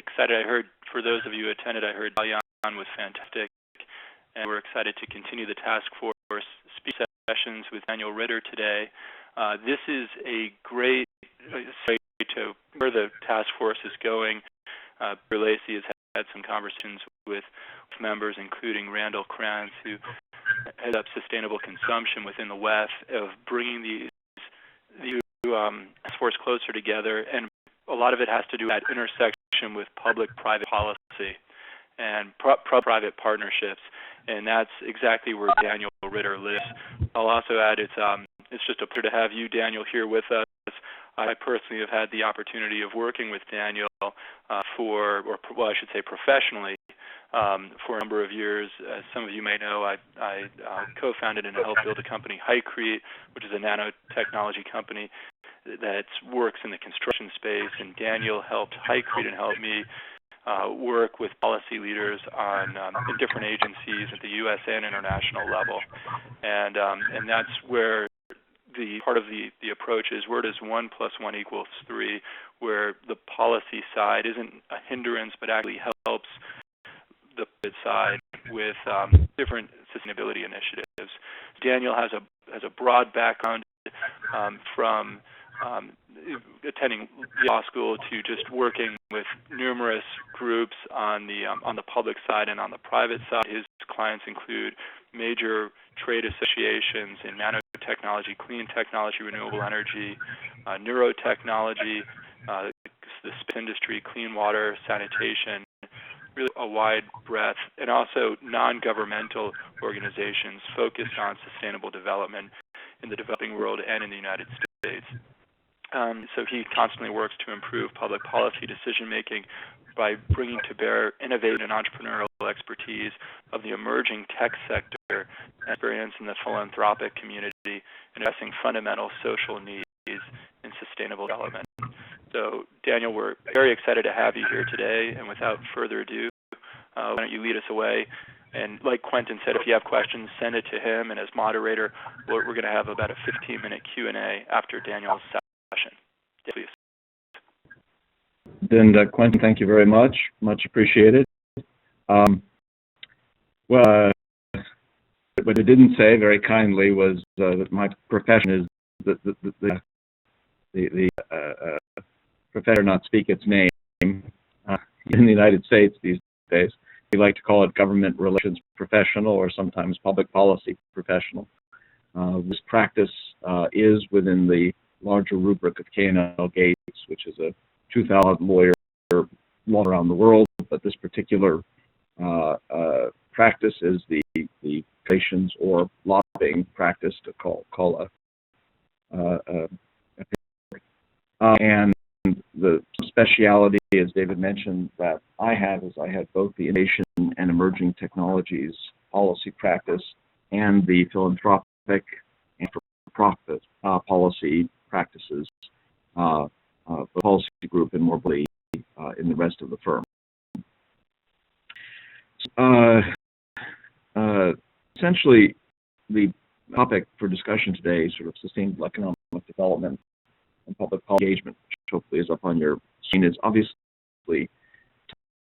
excited. I heard, for those of you who attended, I heard Jan was fantastic, and we're excited to continue the task force speech sessions with Daniel Ritter today. This is a great way to where the task force is going. Peter Lacey has had some conversations with members, including Randall Kranz, who heads up sustainable consumption within the West, of bringing these task force closer together, and a lot of it has to do with that intersection with public-private policy and private partnerships, and that's exactly where Daniel Ritter lives. I'll also add it's just a pleasure to have you, Daniel, here with us. I personally have had the opportunity of working with Daniel I should say professionally, for a number of years. As some of you may know, I co-founded and helped build a company, Hycrete, which is a nanotechnology company that works in the construction space, and Daniel helped Hycrete and helped me work with policy leaders on in different agencies at the U.S. and international level, and that's where the part of the approach is, where does 1 + 1 = 3, where the policy side isn't a hindrance but actually helps the side with different sustainability initiatives. Daniel has a broad background from attending law school to just working with numerous groups on the public side and on the private side. His clients include major trade associations in nanotechnology, clean technology, renewable energy, neurotechnology, the space industry, clean water, sanitation, really a wide breadth, and also non-governmental organizations focused on sustainable development in the developing world and in the United States. So he constantly works to improve public policy decision-making by bringing to bear innovative and entrepreneurial expertise of the emerging tech sector and experience in the philanthropic community and addressing fundamental social needs in sustainable development. So, Daniel, we're very excited to have you here today, and without further ado, why don't you lead us away? And like Quentin said, if you have questions, send it to him, and as moderator, we're going to have about a 15-minute Q&A after Daniel's session. Please. Then, Quentin, thank you very much. Much appreciated. What I didn't say very kindly was that my profession is the professor not speak its name. In the United States these days, we like to call it government relations professional or sometimes public policy professional. This practice is within the larger rubric of K&L Gates, which is a 2,000 lawyer law around the world, but this particular practice is the relations or lobbying practice to call and the speciality, as David mentioned, that I have is I have both the innovation and emerging technologies policy practice and the philanthropic and for-profit policy practices, the policy group, and more broadly in the rest of the firm. Essentially, the topic for discussion today is sort of sustainable economic development and public policy engagement, which hopefully is up on your screen, is obviously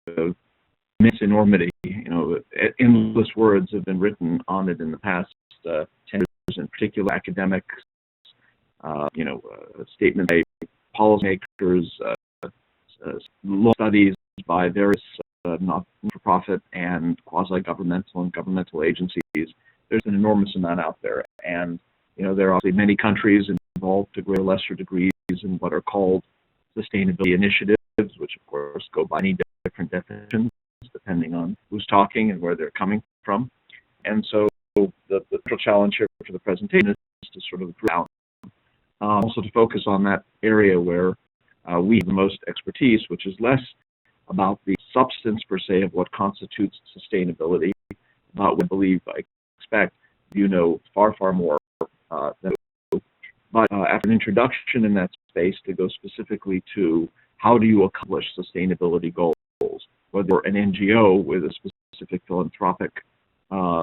immense enormity. You know, endless words have been written on it in the past 10 years, in particular academics, statements by policymakers, studies by various not-for-profit and quasi-governmental and governmental agencies. There's an enormous amount out there, and there are obviously many countries involved to greater or lesser degrees in what are called sustainability initiatives, which of course go by many different definitions depending on who's talking and where they're coming from. And so the real challenge here for the presentation is to sort of drill out, also to focus on that area where we have the most expertise, which is less about the substance per se of what constitutes sustainability, about what I expect you know far, far more than but after an introduction in that space to go specifically to how do you accomplish sustainability goals, whether you're an NGO with a specific philanthropic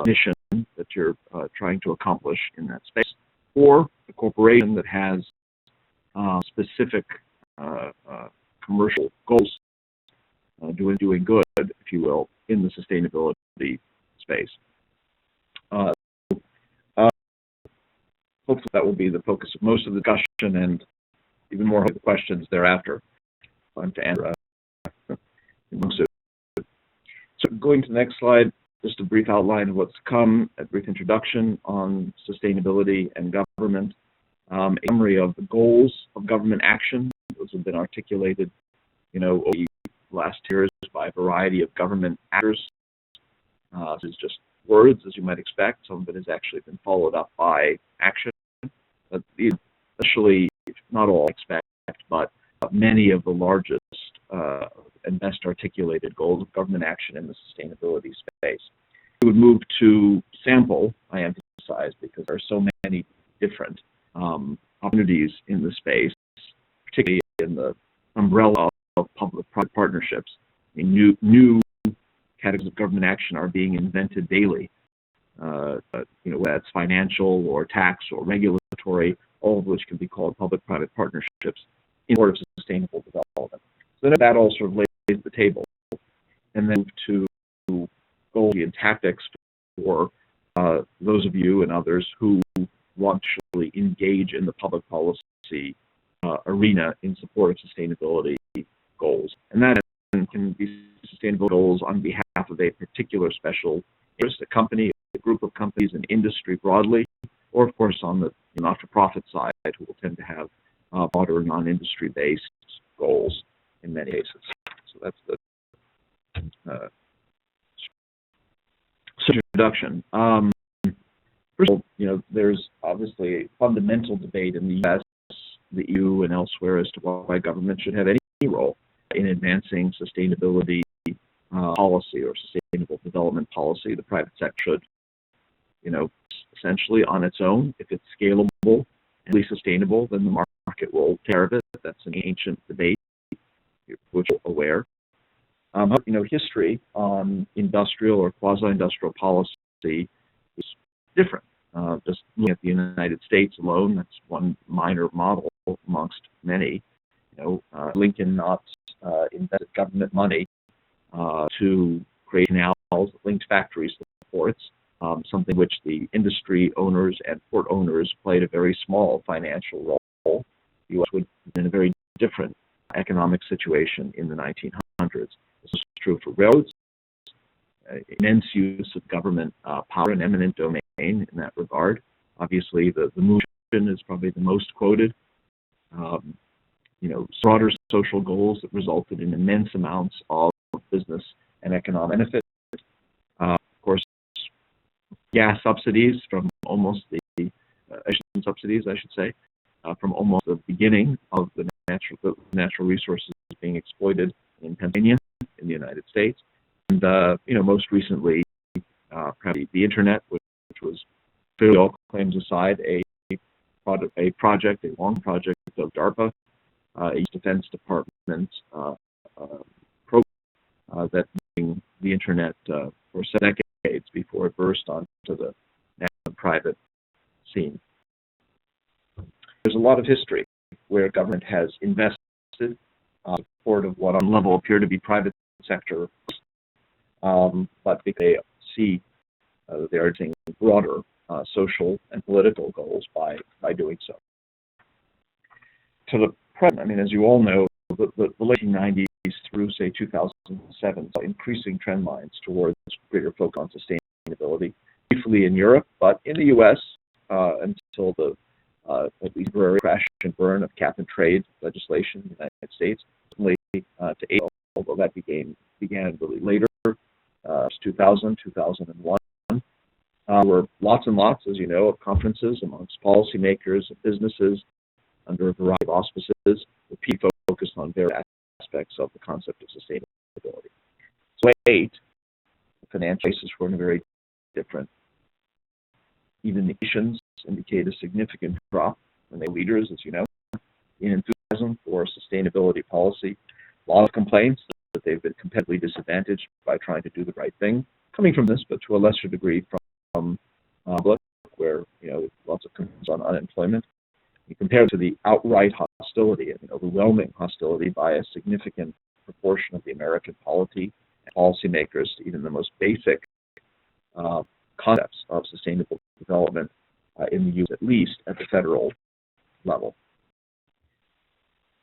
mission that you're trying to accomplish in that space, or a corporation that has specific commercial goals doing good, if you will, in the sustainability space. Hopefully that will be the focus of most of the discussion and even more of the questions thereafter. Time to answer. So going to the next slide, just a brief outline of what's to come, a brief introduction on sustainability and government, a summary of the goals of government action. Those have been articulated, over the last years by a variety of government actors. This is just words, as you might expect. Some of it has actually been followed up by action. But especially, not all expect, but many of the largest and best articulated goals of government action in the sustainability space. We would move to sample, I emphasize, because there are so many different opportunities in the space, particularly in the umbrella of public-private partnerships. New categories of government action are being invented daily. Whether that's financial or tax or regulatory, all of which can be called public-private partnerships in support of sustainable development. So then that all sort of lays the table, and then move to goals and tactics for those of you and others who want to actually engage in the public policy arena in support of sustainability goals. And that can be sustainable goals on behalf of a particular special interest, a company, a group of companies, an industry broadly, or of course on the not-for-profit side, who will tend to have broader non-industry-based goals in many cases. So that's the introduction. First of all, there's obviously a fundamental debate in the U.S., the EU, and elsewhere as to why government should have any role in advancing sustainability policy or sustainable development policy. The private sector should, essentially on its own, if it's scalable and really sustainable, then the market will take care of it. That's an ancient debate, which you're aware. History on industrial or quasi-industrial policy is different. Just looking at the United States alone, that's one minor model amongst many. Lincoln not invested government money to create canals that linked factories to ports, something which the industry owners and port owners played a very small financial role. The U.S. would have been in a very different economic situation in the 1900s. This is true for railroads, immense use of government power, an eminent domain in that regard. Obviously, the movement is probably the most quoted. Broader social goals that resulted in immense amounts of business and economic benefit. Of course, gas subsidies from almost subsidies, I should say, from almost the beginning of the natural resources being exploited in Pennsylvania, in the United States, and most recently, probably the internet, which was, clearly all claims aside, a long project of DARPA, a Defense Department program that using the internet for decades before it burst onto the private scene. There's a lot of history where government has invested in support of what on level appear to be private sector, but they see they are taking broader social and political goals by doing so. To the present, as you all know, the late 1990s through, say, 2007 saw increasing trend lines towards greater focus on sustainability, briefly in Europe, but in the U.S. Until the at least temporary crash and burn of cap and trade legislation in the United States, certainly to April, although that began really later, 2000, 2001. There were lots and lots, as you know, of conferences amongst policymakers and businesses under a variety of auspices, with people focused on various aspects of the concept of sustainability. So, the financial basis were in a very different. Even the nations indicate a significant drop in their leaders, as you know, in enthusiasm for sustainability policy. A lot of complaints that they've been competitively disadvantaged by trying to do the right thing, coming from this, but to a lesser degree from public, where lots of concerns on unemployment. You compare it to the outright hostility, overwhelming hostility by a significant proportion of the American polity and policymakers to even the most basic concepts of sustainable development in the U.S., at least at the federal level.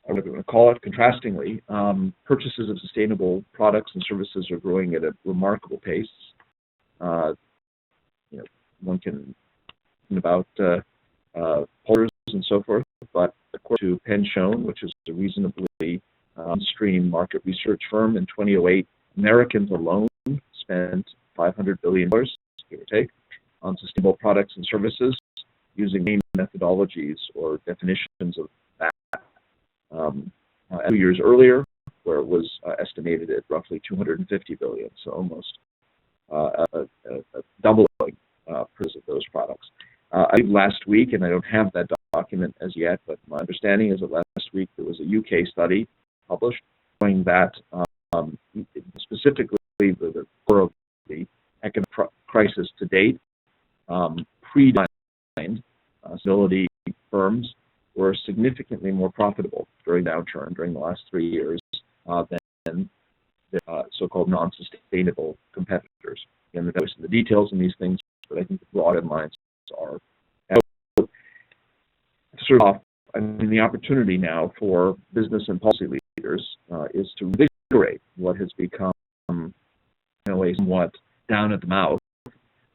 Whatever you want to call it. Contrastingly, purchases of sustainable products and services are growing at a remarkable pace. One can think about pollers and so forth, but according to Pension, which is a reasonably mainstream market research firm, in 2008, Americans alone spent $500 billion, give or take, on sustainable products and services using main methodologies or definitions of that. 2 years earlier, where it was estimated at roughly $250 billion, so almost a doubling price of those products. I think last week, and I don't have that document as yet, but my understanding is that last week there was a UK study published showing that specifically the core of the economic crisis to date, pre-designed stability firms were significantly more profitable during the downturn during the last 3 years than the so-called non-sustainable competitors. Again, there's the details in these things, but I think the broad headlines are. Sort of, the opportunity now for business and policy leaders is to invigorate what has become, a somewhat down at the mouth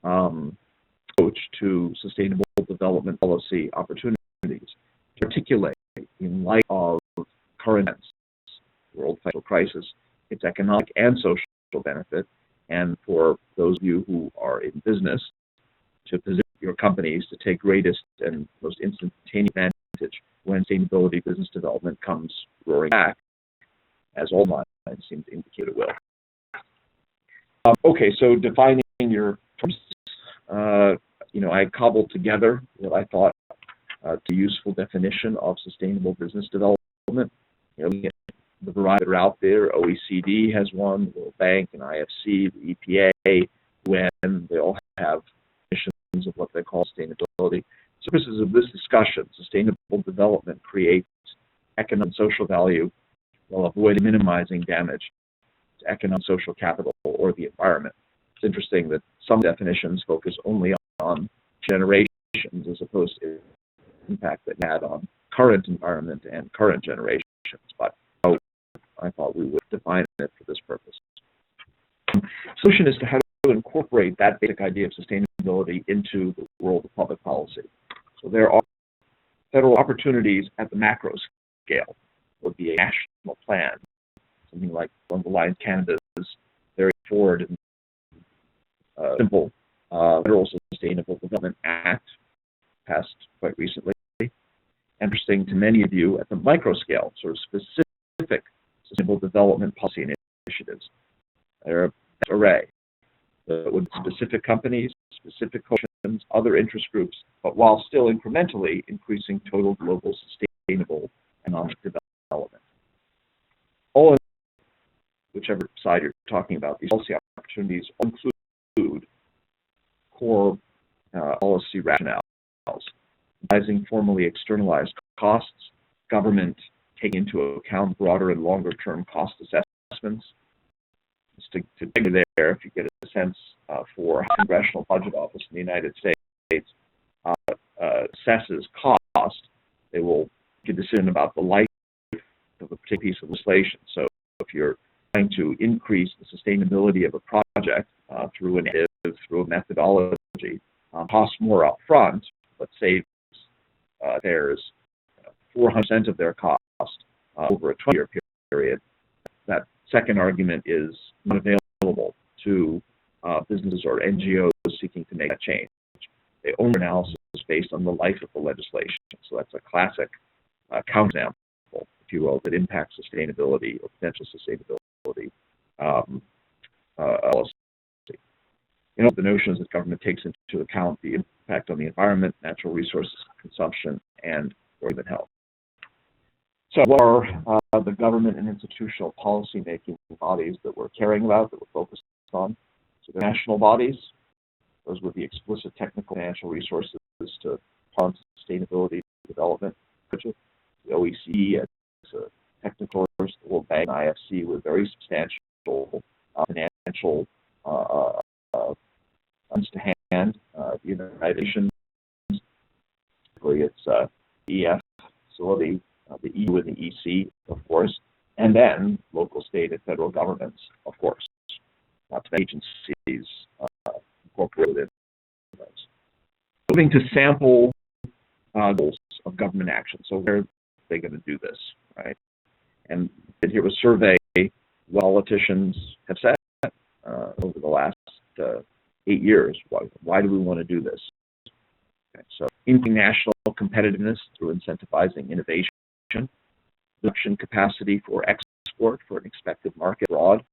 approach to sustainable development policy opportunities, to articulate in light of current events, world financial crisis, its economic and social benefit, and for those of you who are in business, to position your companies to take greatest and most instantaneous advantage when sustainability business development comes roaring back, as all lines seem to indicate it will. Okay, so defining your terms, I cobbled together what I thought a useful definition of sustainable business development. The variety that are out there, OECD has one, the World Bank and IFC, the EPA, when they all have definitions of what they call sustainability. For purposes of this discussion, sustainable development creates economic and social value while avoiding minimizing damage to economic and social capital or the environment. It's interesting that some definitions focus only on generations as opposed to the impact that it had on current environment and current generations, but I thought we would define it for this purpose. The solution is to how to incorporate that basic idea of sustainability into the world of public policy. So there are federal opportunities at the macro scale. It would be a national plan, something like along the lines Canada's very forward and simple Federal Sustainable Development Act, passed quite recently. Interesting to many of you at the micro scale, sort of specific sustainable development policy initiatives. There are an array with specific companies, specific coalitions, other interest groups, but while still incrementally increasing total global sustainable economic development. All in whichever side you're talking about, these policy opportunities include core policy rationales, utilizing formally externalized costs, government taking into account broader and longer-term cost assessments. Just to dig there, if you get a sense for how the Congressional Budget Office in the United States assesses cost, they will make a decision about the life of a particular piece of legislation. So if you're trying to increase the sustainability of a project through an initiative, through a methodology, costs more up front, but saves there's 400% of their cost over a 20-year period. That second argument is not available to businesses or NGOs seeking to make that change. They own analysis based on the life of the legislation. So that's a classic counterexample, if you will, that impacts sustainability or potential sustainability policy. The notion is that government takes into account the impact on the environment, natural resources consumption, and or even health. So what are the government and institutional policy-making bodies that we're caring about, that we're focused on? So the national bodies, those with the explicit technical financial resources to fund sustainability development. The OECD as a technical, the World Bank and IFC with very substantial financial funds to hand. The United Nations, it's EF facility, the EU and the EC, of course, and then local, state, and federal governments, of course, not to mention agencies incorporated in those. Moving to sample goals of government action. So where are they going to do this, right? And here was a survey what politicians have said over the last 8 years. Why do we want to do this? Okay, so international competitiveness through incentivizing innovation, production capacity for export for an expected market abroad,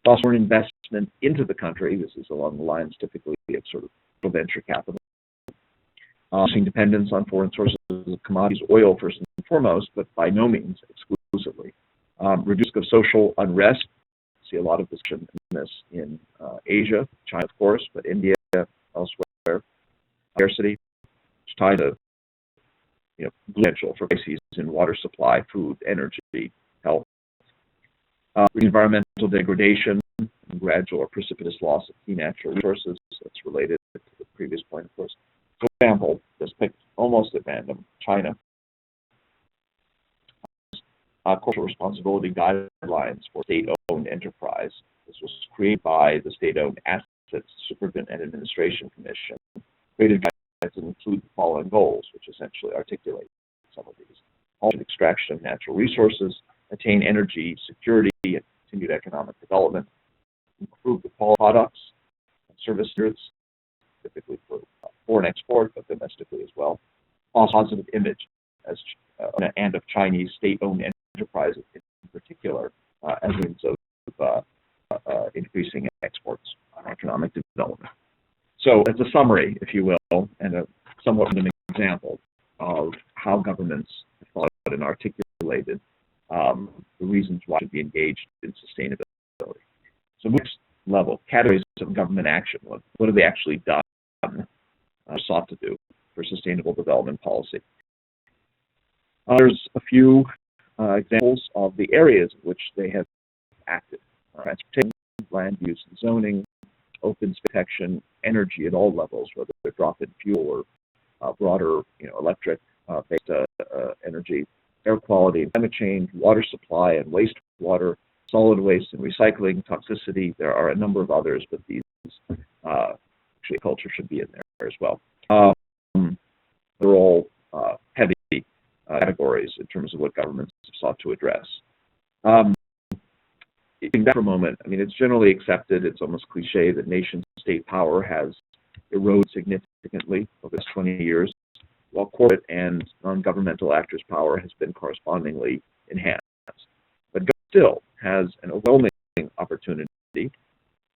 also an investment into the country. This is along the lines typically of sort of venture capital. Dependence on foreign sources of commodities, oil first and foremost, but by no means exclusively. Reduce of social unrest. See a lot of this in Asia, China, of course, but India, elsewhere. Scarcity, which tied to potential for crises in water supply, food, energy, health. Environmental degradation, and gradual or precipitous loss of key natural resources. That's related to the previous point, of course. For example, just picked almost at random, China. Corporate responsibility guidelines for state-owned enterprise. This was created by the State-Owned Assets Supervision and Administration Commission. Created guidelines that include the following goals, which essentially articulate some of these: alternate extraction of natural resources, attain energy security and continued economic development, improve the quality of products and service standards, typically for foreign export, but domestically as well. Positive image as and of Chinese state-owned enterprises in particular, as a means of increasing exports and economic development. So, as a summary, if you will, and a somewhat of an example of how governments have thought and articulated the reasons why should be engaged in sustainability. So, next level, categories of government action. What have they actually done, sought to do for sustainable development policy? There's a few examples of the areas in which they have acted: transportation, land use and zoning, open space protection, energy at all levels, whether they're drop-in fuel or broader, electric-based energy, air quality and climate change, water supply and wastewater, solid waste and recycling, toxicity. There are a number of others, but these actually culture should be in there as well. They're all heavy categories in terms of what governments have sought to address. In that for a moment, it's generally accepted, it's almost cliche, that nation-state power has eroded significantly over the last 20 years, while corporate and non-governmental actors' power has been correspondingly enhanced. But government still has an overwhelming opportunity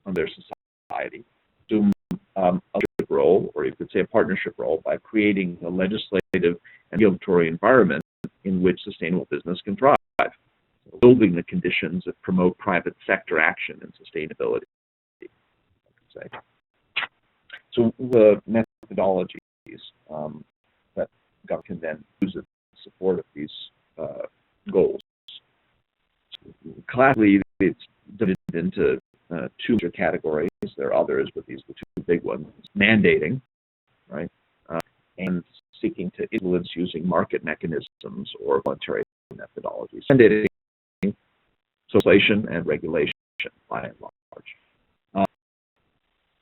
on their society to a leadership role, or you could say a partnership role, by creating a legislative and regulatory environment in which sustainable business can thrive, building the conditions that promote private sector action and sustainability, I could say. So the methodologies that government can then use in support of these goals. Classically, it's divided into two major categories. There are others, but these are the two big ones: mandating, right, and seeking to influence using market mechanisms or voluntary methodologies. Mandating, legislation and regulation, by and large.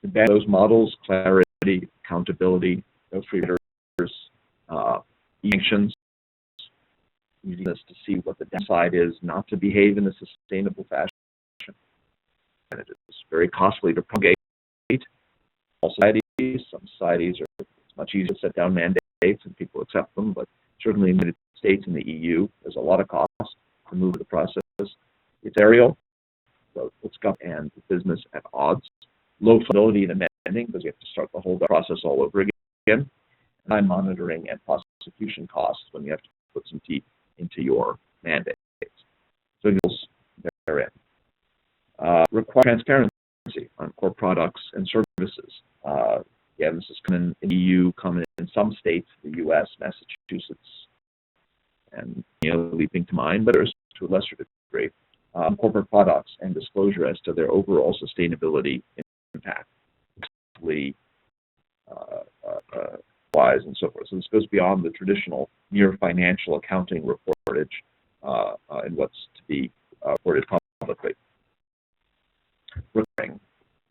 Those models: clarity, accountability, no free riders, sanctions, using this to see what the downside is not to behave in a sustainable fashion. And it is very costly to promulgate. All societies, some societies it's much easier to set down mandates and people accept them, but certainly in the United States and the EU, there's a lot of cost to move the process. It's aerial, so it's government and business at odds. Low fidelity in amending, because you have to start the whole process all over again. And high monitoring and prosecution costs when you have to put some teeth into your mandates. So you'll therein. Require transparency on core products and services. Again, this is common in the EU, common in some states, the US, Massachusetts, and leaping to mind, but there's to a lesser degree, corporate products and disclosure as to their overall sustainability impact, wise and so forth. So this goes beyond the traditional mere financial accounting reportage and what's to be reported publicly. Recurring,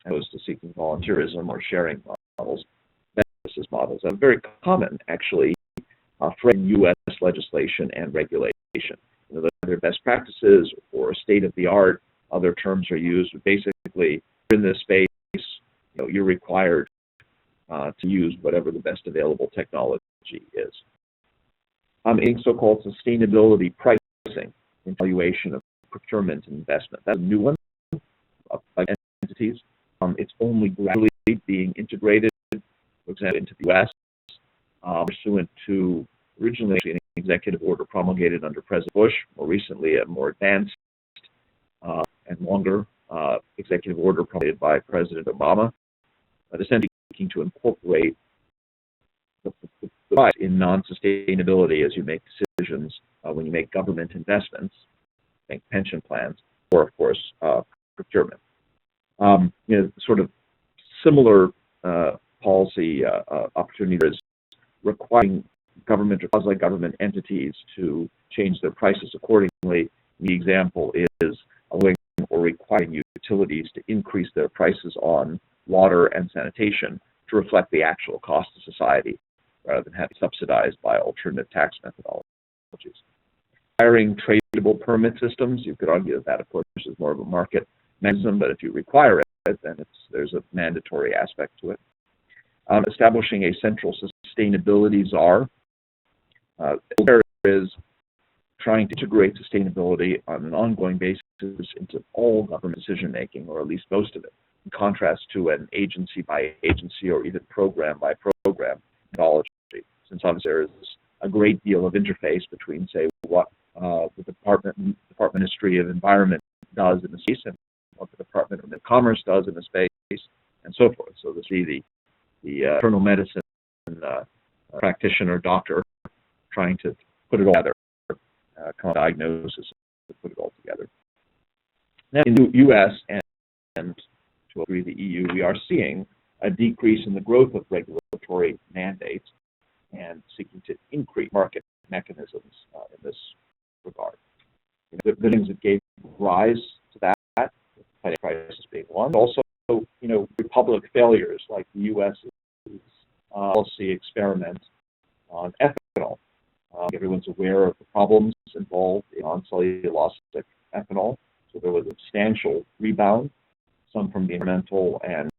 as opposed to seeking volunteerism or sharing models, business models are very common, actually, for U.S. legislation and regulation. They're best practices or state-of-the-art. Other terms are used. But basically, in this space, you're required to use whatever the best available technology is. In so-called sustainability pricing, evaluation of procurement and investment. That's a new one by entities. It's only gradually being integrated, for example, into the U.S. Pursuant to originally an executive order promulgated under President Bush, more recently a more advanced and longer executive order promulgated by President Obama, essentially seeking to incorporate the in non-sustainability as you make decisions when you make government investments, make pension plans, or of course procurement. Sort of similar policy opportunity is requiring government or quasi-government entities to change their prices accordingly. The example is allowing or requiring utilities to increase their prices on water and sanitation to reflect the actual cost to society, rather than having subsidized by alternative tax methodologies. Hiring tradable permit systems, you could argue that of course, is more of a market mechanism, but if you require it, then there's a mandatory aspect to it. Establishing a central sustainability czar. There is trying to integrate sustainability on an ongoing basis into all government decision-making, or at least most of it, in contrast to an agency-by-agency or even program-by-program methodology, since obviously there is a great deal of interface between, say, what the Department Ministry of Environment does in the space and what the Department of Commerce does in the space, and so forth. So to see the internal medicine practitioner, doctor, trying to put it all together, come to diagnosis, to put it all together. Now, in the U.S. and to a degree the EU, we are seeing a decrease in the growth of regulatory mandates and seeking to increase market mechanisms in this regard. The things that gave rise to that, the financial crisis being one, also public failures like the U.S.'s policy experiment on ethanol. Everyone's aware of the problems involved in non-cellulosic ethanol, so there was a substantial rebound, some from the environmental and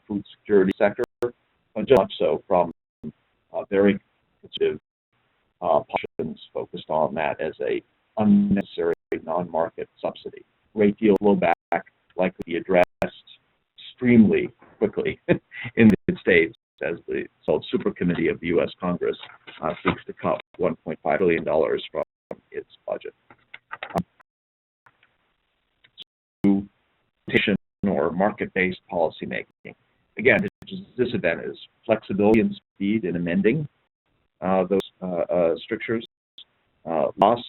food security sector, but just much so from very conservative politicians focused on that as a unnecessary non-market subsidy. Great deal of blowback likely to be addressed extremely quickly in the United States as the so-called Super Committee of the U.S. Congress seeks to cut $1.5 billion from its budget. Or market-based policymaking. Again, this event is flexibility and speed in amending those strictures, loss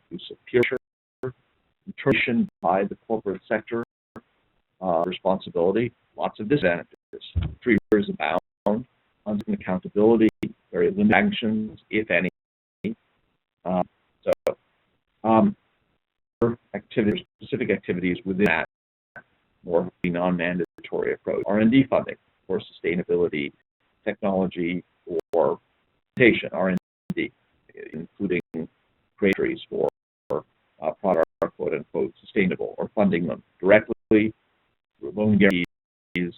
to superior, interpretation by the corporate sector, responsibility, lots of disadvantages. 3 years abound, accountability, very limited actions, if any. Specific activities within that more non-mandatory approach. R&D funding for sustainability, technology, or implementation, R&D, including treasuries for product, quote-unquote, sustainable, or funding them directly through loan guarantees,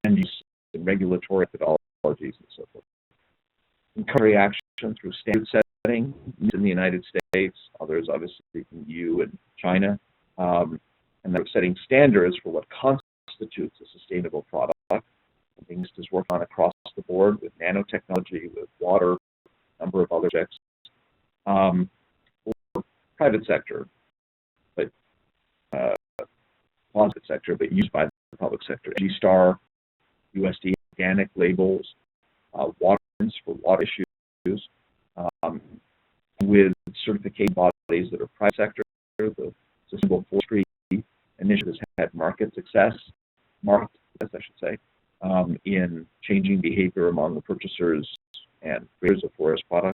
and use in regulatory methodologies, and so forth. Encourage action through standard setting in the United States, others obviously in the EU and China, and they're setting standards for what constitutes a sustainable product. Things to work on across the board with nanotechnology, with water, a number of other subjects, or private sector, but private sector, but used by the public sector. Energy Star, USD organic labels, water for water issues, with certification bodies that are private sector. The Sustainable Forestry Initiative has had market success, I should say, in changing behavior among the purchasers and creators of forest products.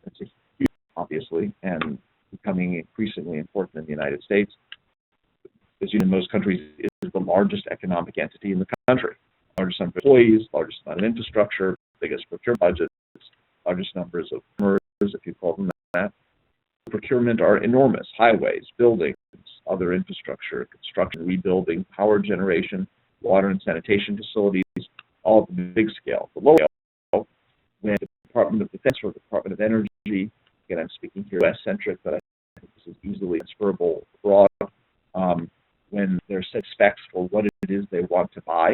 That's a huge, obviously, and becoming increasingly important in the United States. As you know, in most countries, it is the largest economic entity in the country. Largest number of employees, largest amount of infrastructure, biggest procurement budgets, largest numbers of commerce, if you call them that. Procurement are enormous: highways, buildings, other infrastructure, construction, rebuilding, power generation, water and sanitation facilities, all at the big scale. The low scale, when the Department of Defense or the Department of Energy, again, I'm speaking here US-centric, but I think this is easily transferable abroad, when they're set specs for what it is they want to buy,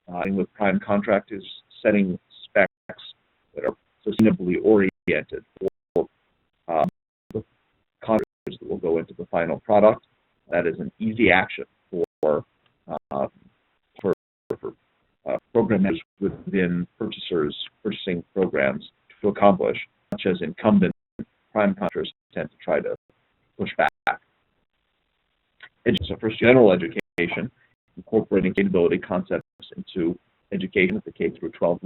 and with prime contractors setting specs that are sustainably oriented for the contractors that will go into the final product. That is an easy action for program managers within purchasing programs to accomplish, much as incumbent prime contractors tend to try to push back. So first, general education, incorporating sustainability concepts into education at the K through 12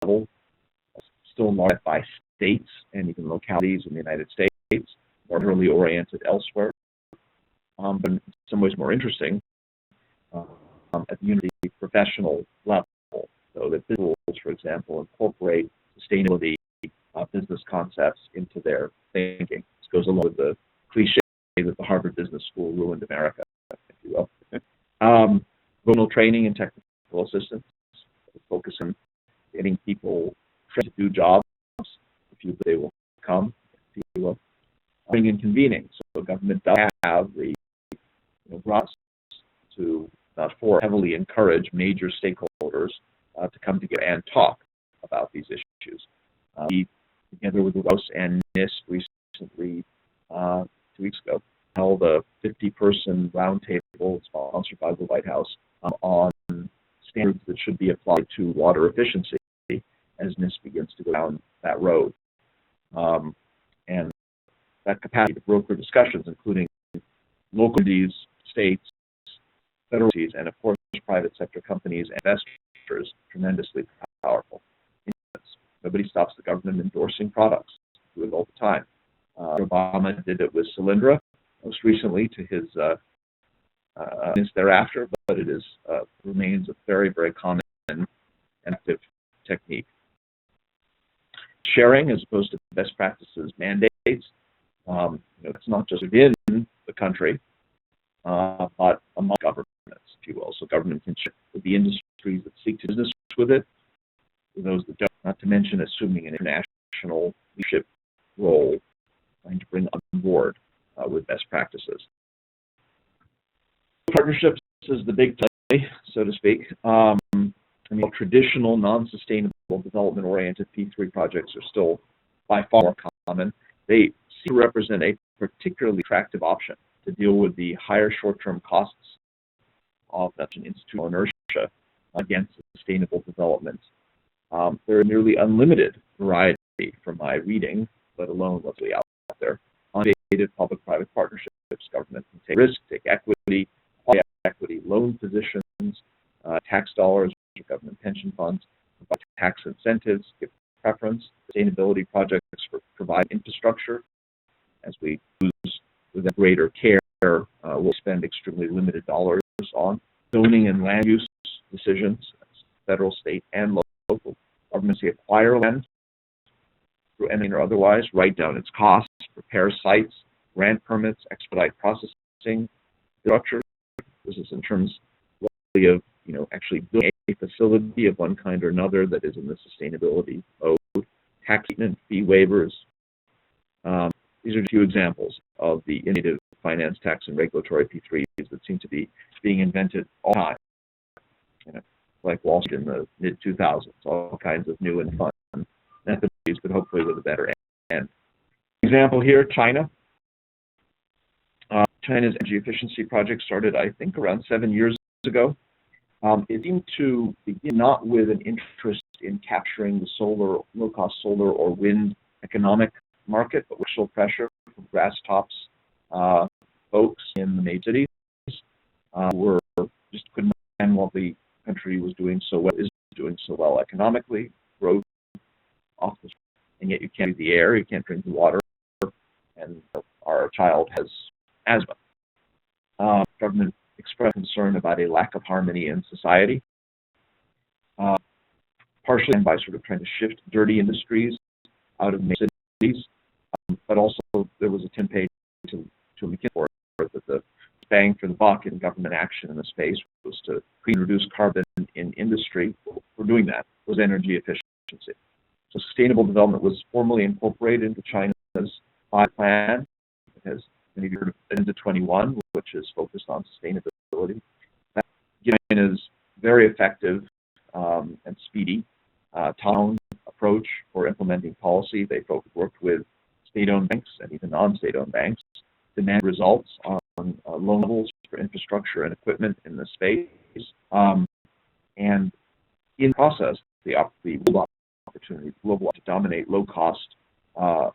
level, still marked by states and even localities in the United States, more generally oriented elsewhere, but in some ways more interesting at the university professional level. So that business schools, for example, incorporate sustainability business concepts into their thinking. This goes along with the cliche that the Harvard Business School ruined America, if you will. Vocational training and technical assistance, focus on getting people trained to do jobs, they will come, if you will. Bringing and convening, so the government does have the rights to heavily encourage major stakeholders to come together and talk about these issues. Together with the Rouse and NIST recently, 2 weeks ago, held a 50-person roundtable sponsored by the White House on standards that should be applied to water efficiency as NIST begins to go down that road. And that capacity to broker discussions, including local entities, states, federal entities, and of course private sector companies and investors, tremendously powerful. Nobody stops the government endorsing products. Do it all the time. Obama did it with Solyndra, most recently to his thereafter, but it is remains a very, very common and active technique. Sharing as opposed to best practices mandates. It's not just within the country, but among governments, if you will. So government can share with the industries that seek to do business with it, with those that don't, not to mention assuming an international leadership role, trying to bring on board with best practices. Partnerships is the big play, so to speak. Traditional non-sustainable development-oriented P3 projects are still by far more common. They seem to represent a particularly attractive option to deal with the higher short-term costs of that institutional inertia against sustainable development. There are nearly unlimited variety from my reading, let alone what's out there, on public-private partnerships. Government can take risk, take equity, equity loan positions, tax dollars, government pension funds, provide tax incentives, give preference. Sustainability projects provide infrastructure. As we use with greater care, we'll spend extremely limited dollars on zoning and land use decisions, federal, state, and local. Governments acquire land through M&A or otherwise, write down its costs, prepare sites, grant permits, expedite processing, structure. This is in terms of actually building a facility of one kind or another that is in the sustainability mode, tax treatment, fee waivers. These are a few examples of the innovative finance, tax, and regulatory P3s that seem to be being invented all the time. Like Wall Street in the mid-2000s, all kinds of new and fun methodologies, but hopefully with a better end. Example here, China. China's energy efficiency project started, I think, around 7 years ago. It seemed to begin not with an interest in capturing the low-cost solar or wind economic market, but with social pressure from grass tops folks in the major cities were just couldn't understand what the country was doing so well, is doing so well economically, growth off the, and yet you can't breathe the air, you can't drink the water, and our child has asthma. Government expressed concern about a lack of harmony in society, partially by sort of trying to shift dirty industries out of major cities, but also there was a campaign to McKinsey that the bang for the buck in government action in the space was to reduce carbon in industry. For doing that was energy efficiency. So sustainable development was formally incorporated into China's plan. It has many of you heard of Agenda 21, which is focused on sustainability. China's very effective and speedy top-down approach for implementing policy. They worked with state-owned banks and even non-state-owned banks, demand results on loan levels for infrastructure and equipment in the space. And in the process, the opportunity global to dominate low-cost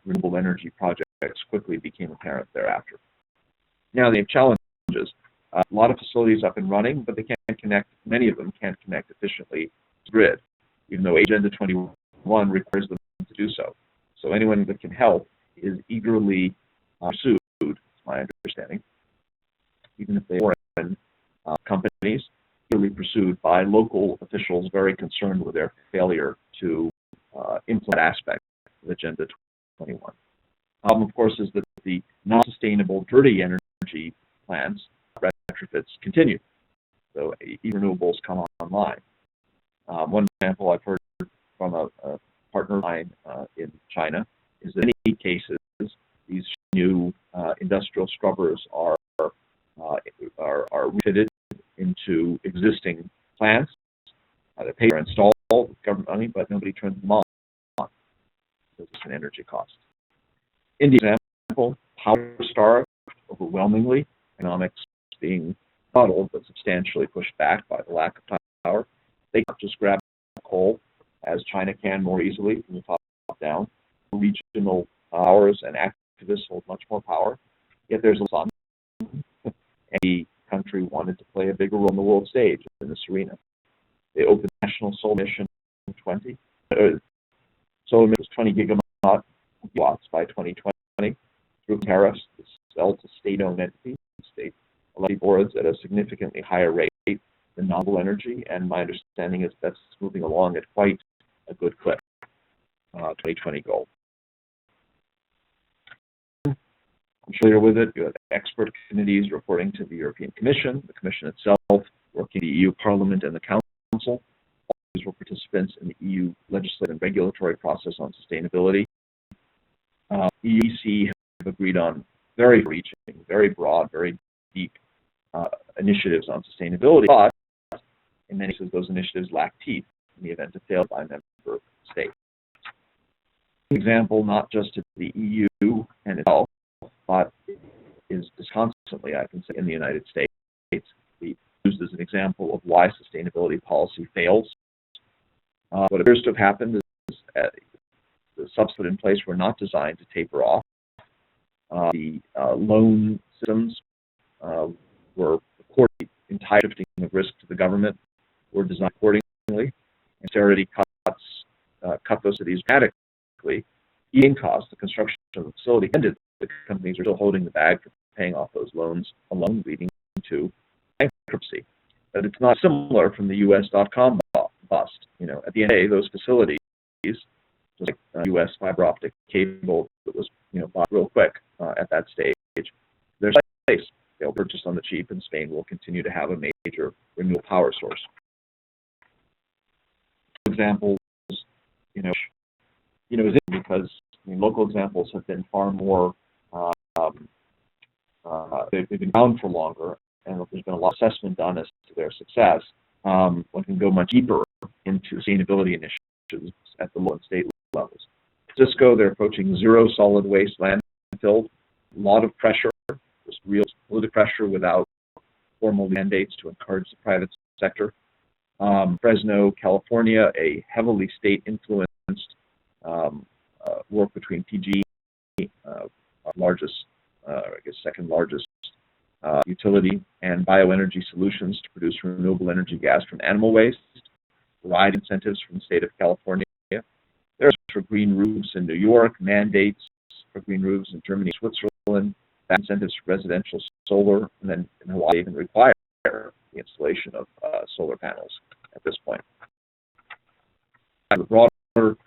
renewable energy projects quickly became apparent thereafter. Now they have challenges. A lot of facilities up and running, but they can't connect. Many of them can't connect efficiently to the grid, even though Agenda 21 requires them to do so. So anyone that can help is eagerly pursued, is my understanding, even if they are foreign companies, eagerly pursued by local officials very concerned with their failure to implement aspects of Agenda 21. Of course, is that the non-sustainable dirty energy plants, retrofits, continue. So renewables come online. One example I've heard from a partner of mine in China is that in many cases, these new industrial scrubbers are refitted into existing plants. They're paid or installed with government money, but nobody turns them on because it's an energy cost. India example, power starved overwhelmingly, economics being bottled but substantially pushed back by the lack of power. They can't just grab coal as China can more easily from the top down. Regional powers and activists hold much more power, yet there's a sun. Any country wanted to play a bigger role on the world stage in this arena. They opened National Solar Mission 20. Solar mission was 20 gigawatts by 2020 through tariffs to sell to state-owned entities, state electric boards at a significantly higher rate than novel energy, and my understanding is that's moving along at quite a good clip. 2020 goal. I'm familiar with it. You have expert committees reporting to the European Commission, the Commission itself, working the EU Parliament and the Council. All these were participants in the EU legislative and regulatory process on sustainability. EEC have agreed on very reaching, very broad, very deep initiatives on sustainability, but in many cases those initiatives lack teeth in the event of failure by member states. An example not just to the EU and itself, but is constantly, I can say, in the United States, used as an example of why sustainability policy fails. What appears to have happened is the subsidies in place were not designed to taper off. The loan systems were accordingly entire shifting of risk to the government were designed accordingly. Austerity cuts cut those cities dramatically. Eating costs, the construction of the facility ended. The companies are still holding the bag for paying off those loans alone, leading to bankruptcy. But it's not similar from the U.S. .com bust. You know, at the end of the day, those facilities, like U.S. fiber optic cable that was, bought real quick at that stage, there's place. They'll purchase on the cheap, and Spain will continue to have a major renewable power source. Examples, is because local examples have been far more. They've been around for longer, and there's been a lot of assessment done as to their success. One can go much deeper into sustainability initiatives at the local and state levels. Cisco, they're approaching zero solid waste landfill. A lot of pressure, just real political pressure without formal mandates to encourage the private sector Fresno, California, a heavily state-influenced work between PG, our largest, I guess second largest utility, and bioenergy solutions to produce renewable energy gas from animal waste. Provide incentives from the state of California. There's for green roofs in New York, mandates for green roofs in Germany, Switzerland, incentives for residential solar, and then in Hawaii they even require the installation of solar panels at this point. The broader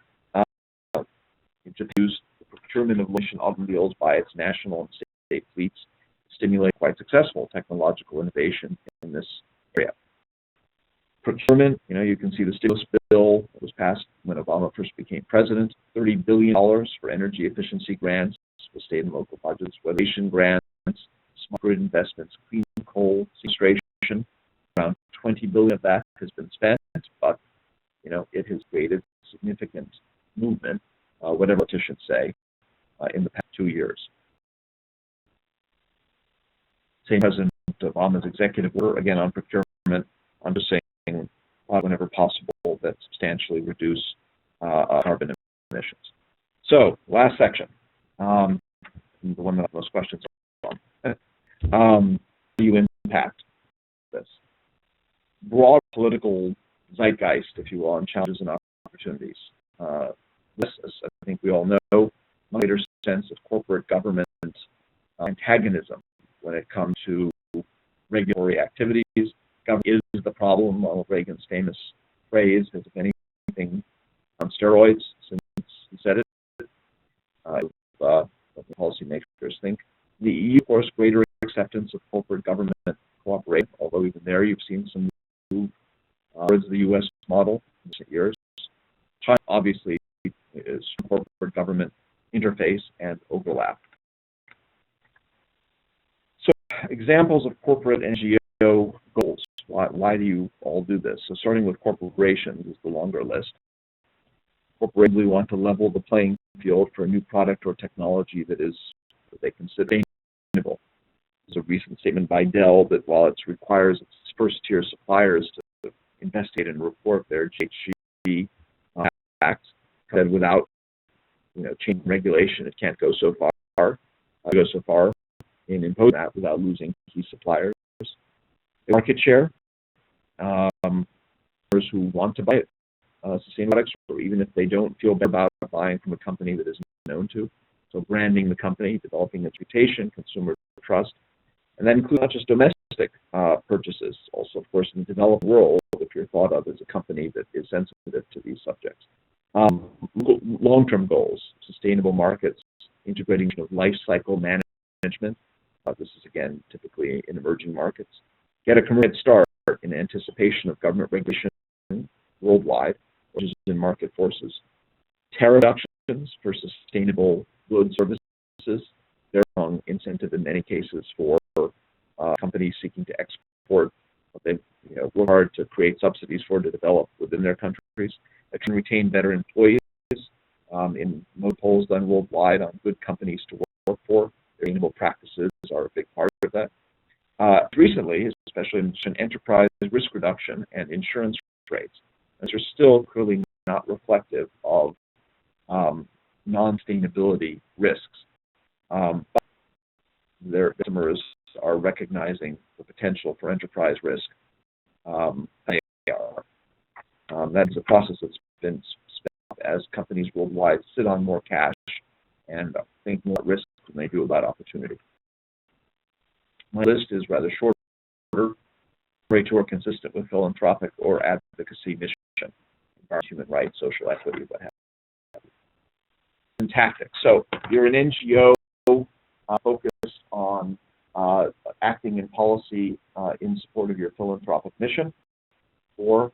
use the procurement of emission automobiles by its national and state fleets to stimulate quite successful technological innovation in this area. Procurement, you can see the stimulus bill that was passed when Obama first became president, $30 billion for energy efficiency grants for state and local budgets, weather grants, smart grid investments, clean coal sequestration. Around $20 billion of that has been spent, but it has created significant movement, whatever politicians say, in the past 2 years. Same President Obama's executive order, again on procurement, I'm just saying whenever possible that substantially reduce carbon emissions. So, last section, the one that I have most questions on. How do you impact this? Broad political zeitgeist, if you will, on challenges and opportunities. This, as I think we all know, a greater sense of corporate government antagonism when it comes to regulatory activities. Government is the problem, one of Reagan's famous phrase, as if anything on steroids, since he said it. What the policymakers think. The EU, of course, greater acceptance of corporate government cooperation, although even there you've seen some move towards the U.S. model in recent years. China, obviously, is corporate government interface and overlap. So, examples of corporate NGO goals. Why do you all do this? So starting with corporations is the longer list. Corporations want to level the playing field for a new product or technology that they consider sustainable. There's a recent statement by Dell that while it requires its first-tier suppliers to investigate and report their GHG acts, that without changing regulation, it can't go so far. In imposing that without losing key suppliers. Market share, who want to buy sustainable products, or even if they don't feel bad about buying from a company that isn't known to. So branding the company, developing its reputation, consumer trust, and that includes not just domestic purchases, also, of course, in the developed world, if you're thought of as a company that is sensitive to these subjects. Long-term goals, sustainable markets, integrating of life cycle management. This is, again, typically in emerging markets. Get a commercial start in anticipation of government regulation worldwide, which is in market forces. Tariff reductions for sustainable goods services. They're a strong incentive in many cases for companies seeking to export what they work hard to create subsidies for to develop within their countries. That can retain better employees. In most polls done worldwide on good companies to work for, sustainable practices are a big part of that. Recently, especially in enterprise risk reduction and insurance rates, those are still clearly not reflective of non-sustainability risks. But their customers are recognizing the potential for enterprise risk. They are. That's a process that's been sped up as companies worldwide sit on more cash and think more risk than they do about opportunity. My list is rather shorter, or consistent with philanthropic or advocacy mission, environment, human rights, social equity, what have you. And tactics. So you're an NGO focused on acting in policy in support of your philanthropic mission, or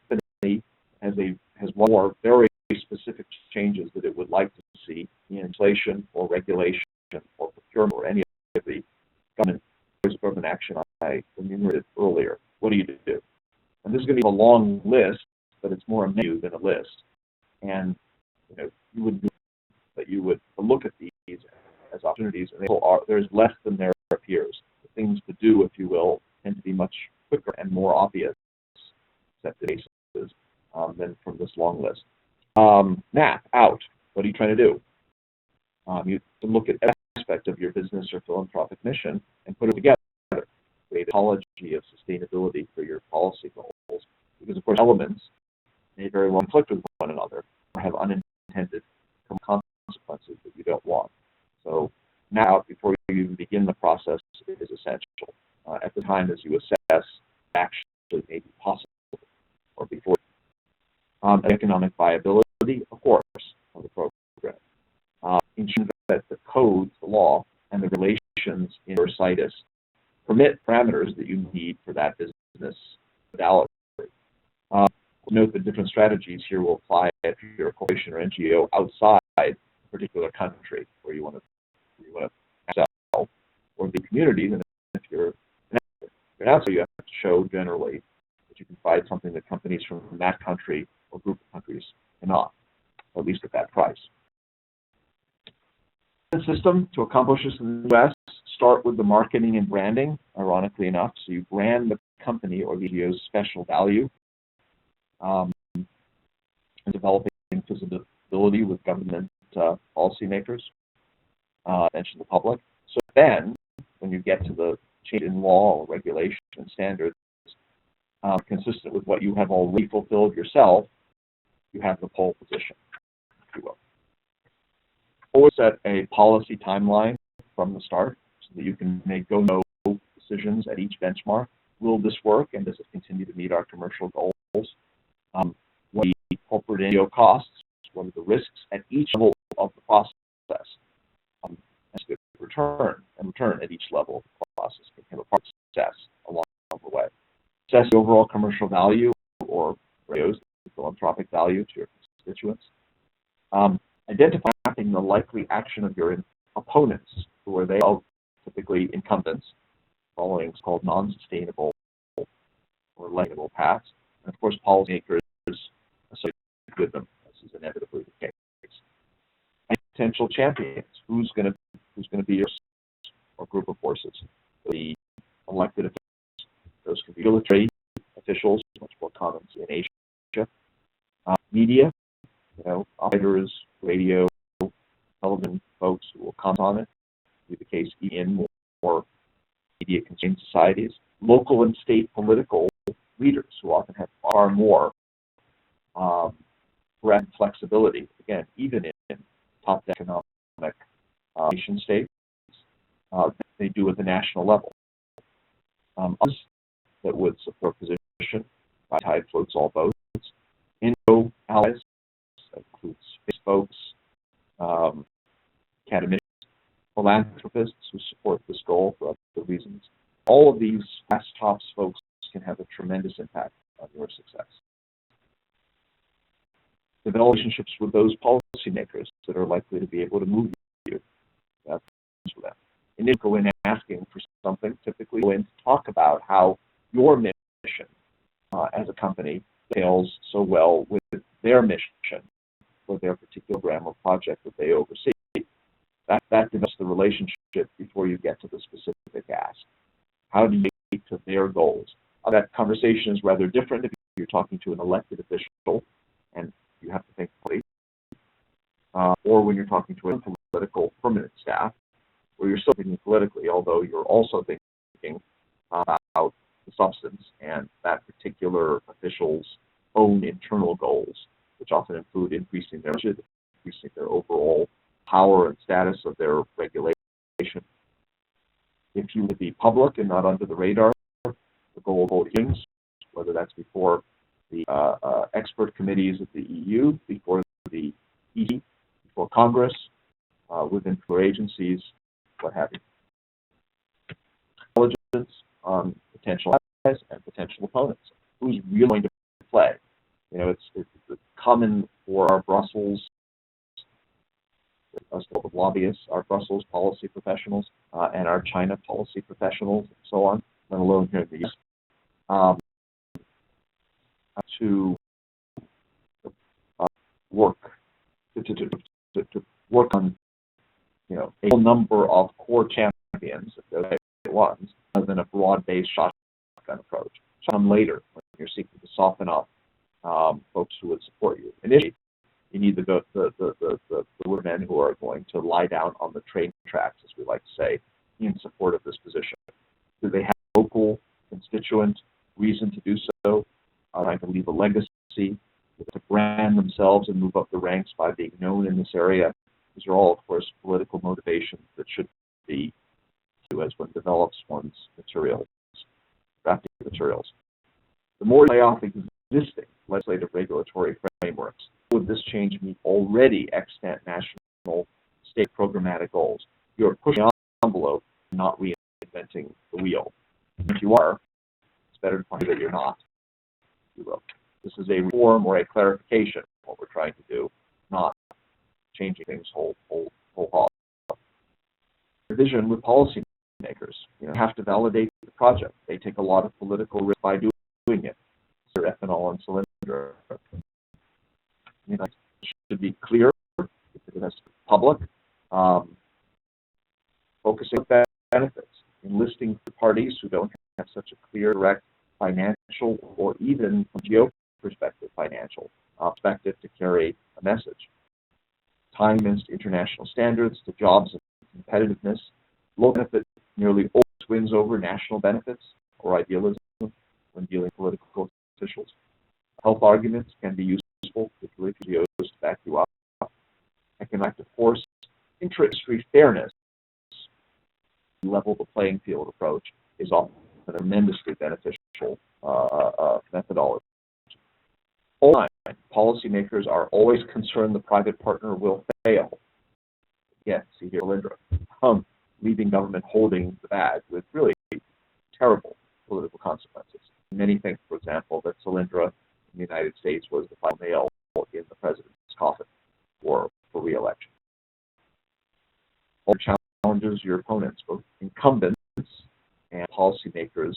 has one or very specific changes that it would like to see in inflation or regulation or procurement or any of the government action I enumerated earlier. What do you do? And this is going to be a long list, but it's more a menu than a list. And you would look at these as opportunities, and there's less than there appears. The things to do, if you will, tend to be much quicker and more obvious than today's than from this long list. Map out. What are you trying to do? You can look at every aspect of your business or philanthropic mission and put it together. Create a topology of sustainability for your policy goals, because of course elements may very well conflict with one another or have unintended consequences that you don't want. So now, before you even begin the process, it is essential. At the time as you assess actually may be possible, or before economic viability, of course, of the program. Ensuring that the codes, the law, and the relations in your situs permit parameters that you need for that business modality. Note that different strategies here will apply if you're a corporation or NGO outside a particular country where you want to sell, or the community than if you're an actor. But also you have to show generally that you can provide something that companies from that country or group of countries cannot, or at least at that price. The system to accomplish this in the U.S. start with the marketing and branding, ironically enough. So you brand the company or the NGO's special value, and developing visibility with government policymakers, and the public. So then, when you get to the change in law or regulation and standards consistent with what you have already fulfilled yourself, you have the pole position, if you will. Always set a policy timeline from the start so that you can make go-no decisions at each benchmark. Will this work, and does it continue to meet our commercial goals? What are the corporate NGO costs? What are the risks at each level of the process? And return at each level of the process can have a part of success along the way. Assess the overall commercial value or the philanthropic value to your constituents. Identifying the likely action of your opponents, who are they typically incumbents, following what's called non-sustainable or likable paths, and of course policymakers associated with them, as is inevitably the case. And potential champions, who's going to be your or group of forces, the elected officials. Those can be military officials, much more common in Asia. Media, operators, radio, television folks who will comment on it. Be the case in more media-constrained societies. Local and state political leaders who often have far more breadth and flexibility. Again, even in top economic nation states, they do at the national level. Others that would support position, by tide floats all boats. Indo allies, that includes space folks, academicians, philanthropists who support this goal for other reasons. All of these last tops folks can have a tremendous impact on your success. Develop relationships with those policymakers that are likely to be able to move you. And then go in asking for something, typically go in to talk about how your mission as a company fails so well with their mission for their particular program or project that they oversee. That develops the relationship before you get to the specific ask. How do you get to their goals? That conversation is rather different if you're talking to an elected official and you have to think politically, or when you're talking to a political permanent staff, where you're still thinking politically, although you're also thinking about the substance and that particular official's own internal goals, which often include increasing their budget, increasing their overall power and status of their regulation. If you would be public and not under the radar, the goal of all hearings, whether that's before the expert committees of the EU, before the EC, before Congress, within agencies, what have you. Intelligence on potential allies and potential opponents. Who's really going to play? It's common for our Brussels, us lobbyists, our Brussels policy professionals, and our China policy professionals, and so on, let alone here in the U.S., to work to work on a number of core champions, if they're the ones, rather than a broad-based shotgun approach. Some later, when you're seeking to soften up folks who would support you. Initially, you need the men who are going to lie down on the train tracks, as we like to say, in support of this position. Do they have local constituent reason to do so? Are they going to leave a legacy? To brand themselves and move up the ranks by being known in this area? These are all, of course, political motivations that should be as one develops one's materials, drafting materials. The more lay off existing legislative regulatory frameworks, would this change meet already extant national state programmatic goals? You're pushing the envelope, not reinventing the wheel. If you are, it's better to find that you're not. You will. This is a reform or a clarification of what we're trying to do, not changing things whole hog. Revision with policymakers. Have to validate the project. They take a lot of political risk by doing it. Their ethanol and cylinder. It should be clear. It has to be public. Focusing on benefits. Enlisting parties who don't have such a clear, direct financial or even geo perspective, financial perspective to carry a message. Tying against international standards to jobs and competitiveness. Low benefit nearly always wins over national benefits or idealism when dealing with political officials. Health arguments can be useful, particularly for GOs to back you up. Economic force, intra-industry fairness, level the playing field approach is often a tremendously beneficial methodology. All time, policymakers are always concerned the private partner will fail. Again, see here, Lindra, leaving government holding the bag with really terrible political consequences. Many think, for example, that Solyndra in the United States was the final nail in the president's coffin for re-election. All challenges your opponents, both incumbents and policymakers,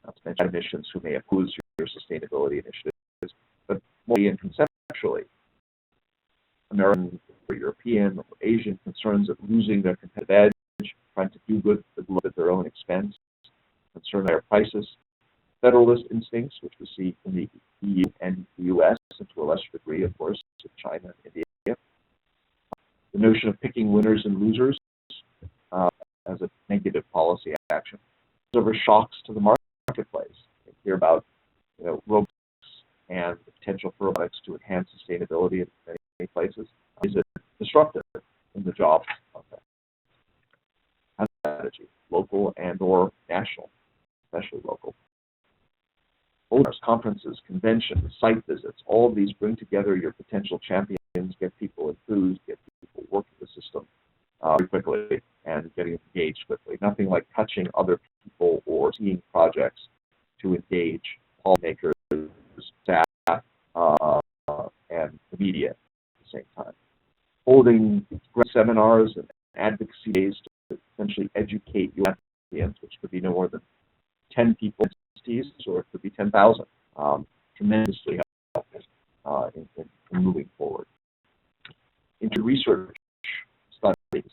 not to mention academicians who may oppose your sustainability initiatives, but more and conceptually, American or European or Asian concerns of losing their competitive edge, trying to do good at their own expense, concern higher prices, federalist instincts, which we see in the EU and the US, and to a lesser degree, of course, in China and India. The notion of picking winners and losers as a negative policy action. Over shocks to the marketplace. You hear about robotics and the potential for robotics to enhance sustainability in many places. Is it disruptive in the jobs context? Strategy, local and or national, especially local. Owners, conferences, conventions, site visits, all of these bring together your potential champions, get people enthused, get people working the system very quickly and getting engaged quickly. Nothing like touching other people or seeing projects to engage policymakers, staff, and the media at the same time. Holding seminars and advocacy days to essentially educate your audience, which could be no more than 10 people, or it could be 10,000. Tremendously helpful in moving forward. Into research studies.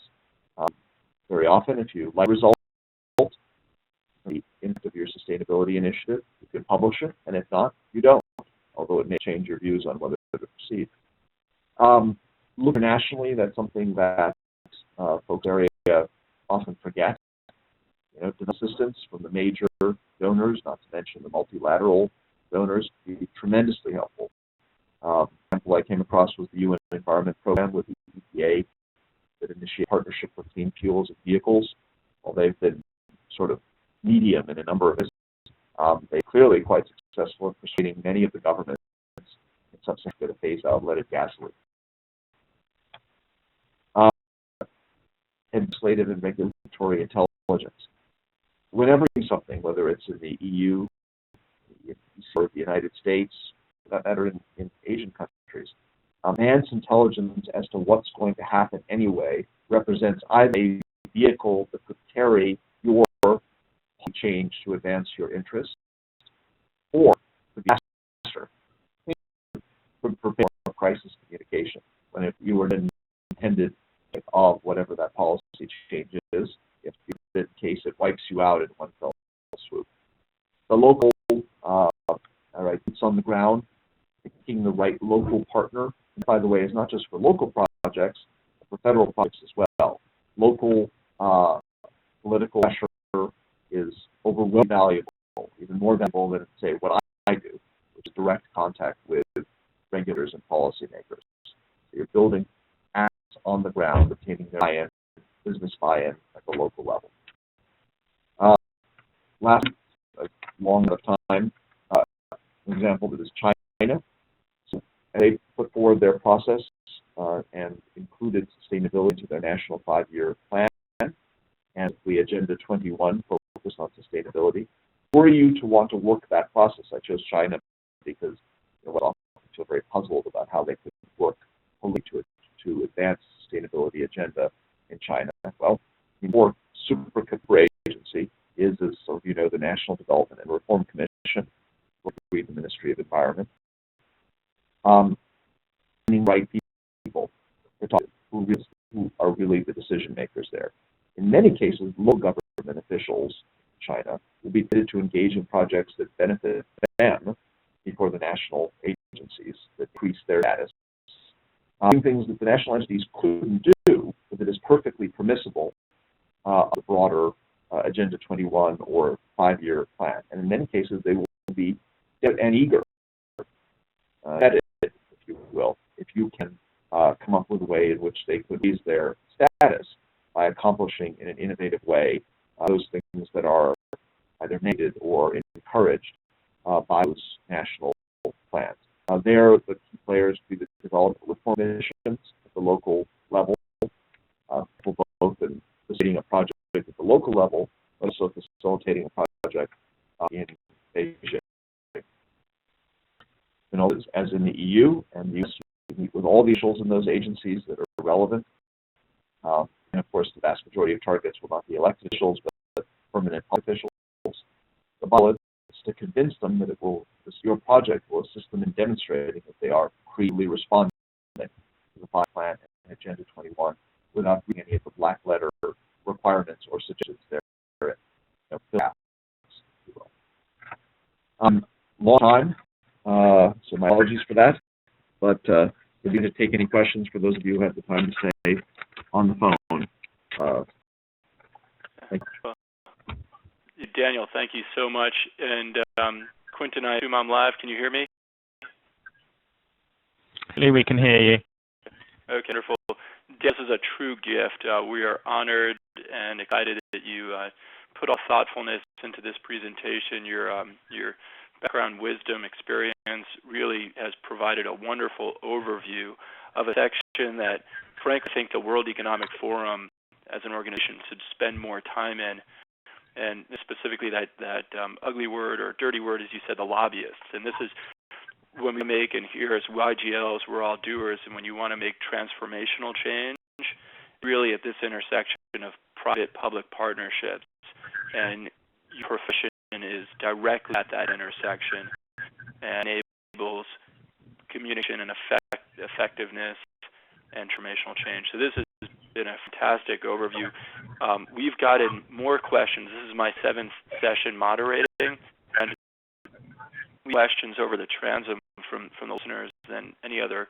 Very often, if you like results, the impact of your sustainability initiative, you can publish it, and if not, you don't, although it may change your views on whether to proceed. Look internationally, that's something that folks in the area often forget. Assistance from the major donors, not to mention the multilateral donors, can be tremendously helpful. The example I came across was the UN Environment Program with the EPA that initiated partnership for clean fuels and vehicles. While they've been sort of medium in a number of ways, they're clearly quite successful in persuading many of the governments in some sense to phase out leaded gasoline. Legislative and regulatory intelligence. Whenever you do something, whether it's in the EU or the United States, that matter in Asian countries, man's intelligence as to what's going to happen anyway represents either a vehicle that could carry your change to advance your interests, or the disaster for crisis communication. When if you were intended of whatever that policy change is, if in case it wipes you out in one fell swoop. The local, boots on the ground, picking the right local partner, and by the way, is not just for local projects, but for federal projects as well. Local political pressure is overwhelmingly valuable, even more valuable than, say, what I do, which is direct contact with regulators and policymakers. So you're building acts on the ground, obtaining their buy-in, business buy-in at the local level. Last long enough time, an example that is China. So they put forward their process and included sustainability into their national 5-year plan, and the Agenda 21 focused on sustainability. Were you to want to work that process? I chose China because I often feel very puzzled about how they could work only to advance the sustainability agenda in China. Well, the more super agency is, as some of you know, the National Development and Reform Commission, the Ministry of Environment. Right people who are really the decision makers there. In many cases, local government officials in China will be permitted to engage in projects that benefit them before the national agencies that increase their status. Things that the national entities couldn't do, but that is perfectly permissible of the broader Agenda 21 or 5-year plan. And in many cases, they will be and eager, if you will, if you can come up with a way in which they could raise their status by accomplishing in an innovative way those things that are either needed or encouraged by those national plans. There, the key players will be the development reform missions at the local level, both in facilitating a project at the local level, but also facilitating a project in Asia. As in the EU and the US, we meet with all the officials in those agencies that are relevant. And of course, the vast majority of targets will not be elected officials, but permanent officials. The goal is to convince them that your project will assist them in demonstrating that they are creatively responding to the 5 plan and Agenda 21 without reading any of the black letter requirements or suggestions there. Long time, so my apologies for that. But if you could take any questions for those of you who have the time to stay on the phone. Daniel, thank you so much. And Quentin, I assume I'm live. Can you hear me? We can hear you. Okay, wonderful. This is a true gift. We are honored and excited that you put all thoughtfulness into this presentation. Your background, wisdom, experience really has provided a wonderful overview of a section that, frankly, I think the World Economic Forum as an organization should spend more time in, and specifically that ugly word or dirty word, as you said, the lobbyists. And this is when we make, and here as YGLs, we're all doers, and when you want to make transformational change, really at this intersection of private-public partnerships, and your profession is directly at that intersection and enables communication and effectiveness and transformational change. So this has been a fantastic overview. We've gotten more questions. This is my 7th session moderating, and questions over the transom from the listeners than any other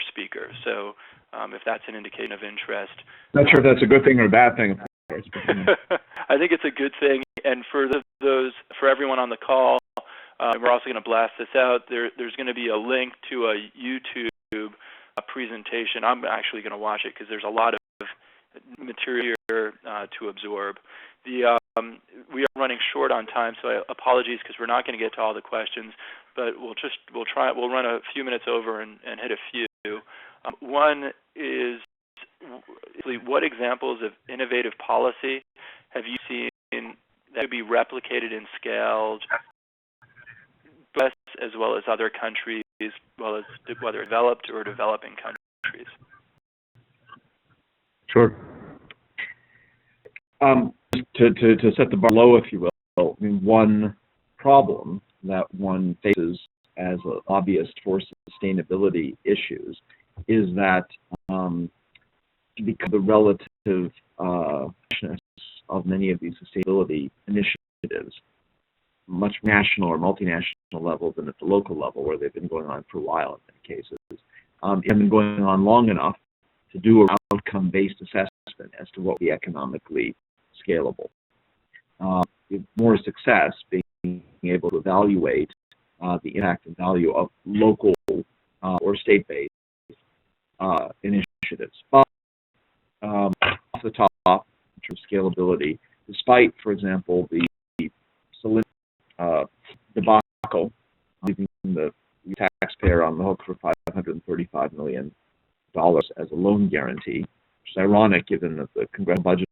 speaker. So if that's an indication of interest. Not sure if that's a good thing or a bad thing. I think it's a good thing. And for for everyone on the call, we're also going to blast this out. There's going to be a link to a YouTube presentation. I'm actually going to watch it because there's a lot of material here to absorb. We are running short on time, so apologies because we're not going to get to all the questions, but we'll run a few minutes over and hit a few. One is, what examples of innovative policy have you seen that could be replicated and scaled, as well as other countries, whether developed or developing countries? Sure. To set the bar low, if you will, I mean, one problem that one faces as a lobbyist for sustainability issues is that because of the relative of many of these sustainability initiatives, much national or multinational level than at the local level, where they've been going on for a while in many cases. They've been going on long enough to do an outcome-based assessment as to what would be economically scalable. More success being able to evaluate the impact and value of local or state-based initiatives. But off the top, in terms of scalability, despite, for example, the debacle, leaving the taxpayer on the hook for $535 million as a loan guarantee, which is ironic given that the Congressional Budget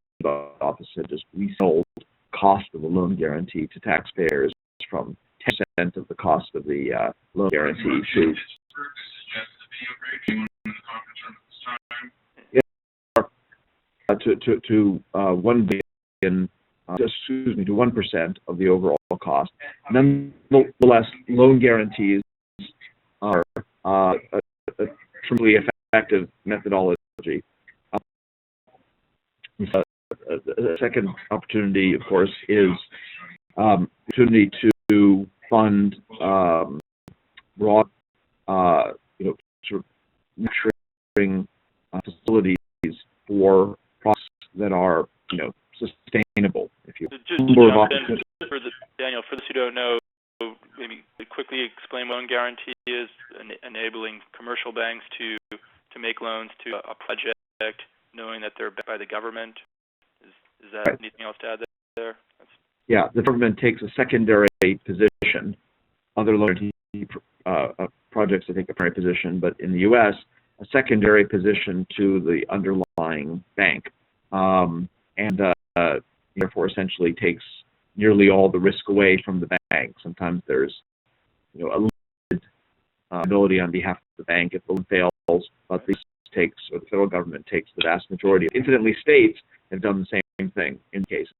Office had just resold the cost of the loan guarantee to taxpayers from 10% of the cost of the loan guarantee to 1 billion, to 1% of the overall cost. Nonetheless, loan guarantees are a truly effective methodology. The second opportunity, of course, is opportunity to fund broad, sort of nurturing facilities for products that are, sustainable. If you just to jump in, Daniel, for those who don't know, maybe quickly explain what loan guarantee is, enabling commercial banks to make loans to a project, knowing that they're backed by the government. Is that right. Anything else to add there? Yeah, the government takes a secondary position. Other loan projects, I think, a primary position, but in the U.S., a secondary position to the underlying bank, and therefore essentially takes nearly all the risk away from the bank. Sometimes there's, a limited ability on behalf of the bank if the loan fails, but the federal government takes the vast majority. Incidentally, states have done the same thing in cases.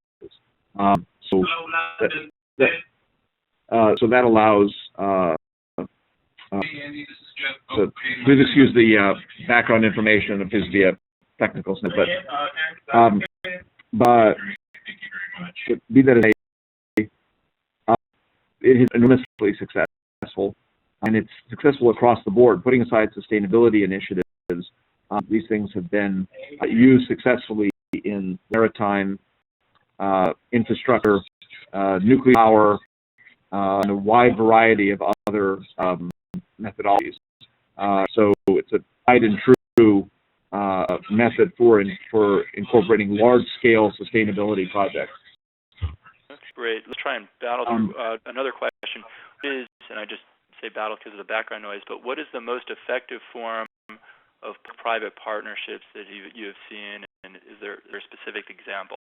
So that allows. So please excuse the background information. It appears to be a technical snippet, but be that as it is enormously successful, and it's successful across the board. Putting aside sustainability initiatives, these things have been used successfully in maritime infrastructure, nuclear power, and a wide variety of other methodologies. So it's a tried and true method for incorporating large-scale sustainability projects. That's great. Let's try and battle through another question. And I just say battle because of the background noise, but what is the most effective form of private partnerships that you have seen, and is there a specific example?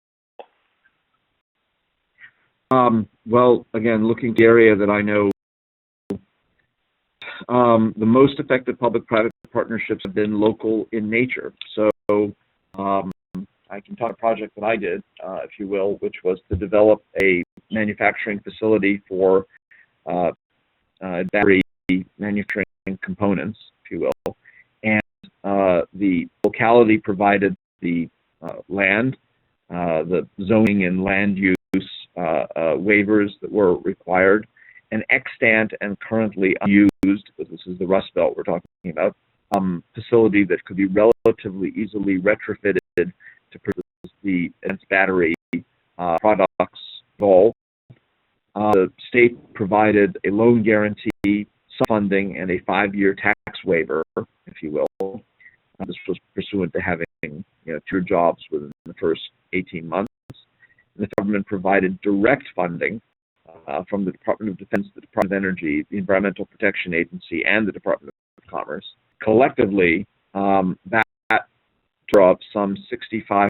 Well, again, looking at the area that I know, the most effective public-private partnerships have been local in nature. So I can talk a project that I did, if you will, which was to develop a manufacturing facility for battery manufacturing components, if you will. And the locality provided the land, the zoning and land use waivers that were required, an extant and currently unused, because this is the Rust Belt we're talking about, facility that could be relatively easily retrofitted to produce the advanced battery products involved. The state provided a loan guarantee, funding, and a 5-year tax waiver, if you will. This was pursuant to having 2 jobs within the first 18 months. And the government provided direct funding from the Department of Defense, the Department of Energy, the Environmental Protection Agency, and the Department of Commerce. Collectively, that drew up some 65%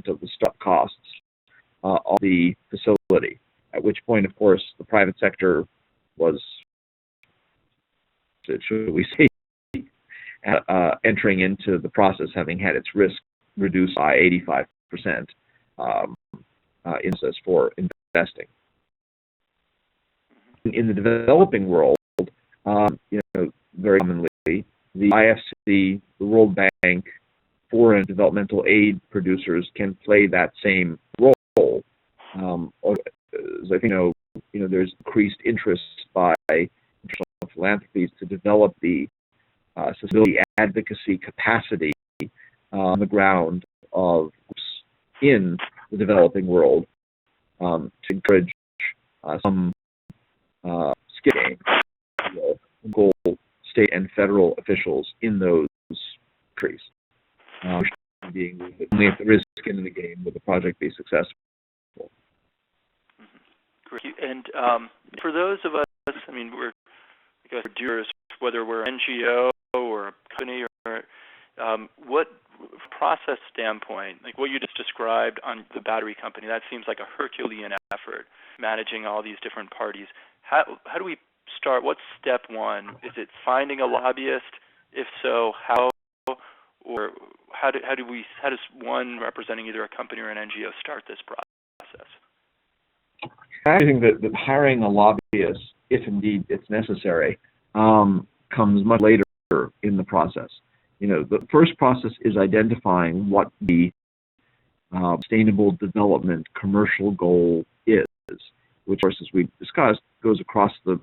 of the stock costs of the facility, at which point, of course, the private sector was, should we say, entering into the process, having had its risk reduced by 85% for investing. In the developing world, very commonly, the IFC, the World Bank, foreign developmental aid producers can play that same role. As I think there's increased interest by international philanthropies to develop the sustainability advocacy capacity on the ground of groups in the developing world to encourage some skin game, goal state and federal officials in those countries. Being that only if there is skin in the game will the project be successful. Great. And for those of us, I mean, we're doers, whether we're an NGO or a company or what process standpoint, like what you just described on the battery company, that seems like a Herculean effort, managing all these different parties. How do we start? What's step one? Is it finding a lobbyist? If so, how? Or how does one representing either a company or an NGO start this process? I think that hiring a lobbyist, if indeed it's necessary, comes much later in the process. The first process is identifying what the sustainable development commercial goal is, which, of course, as we discussed, goes across the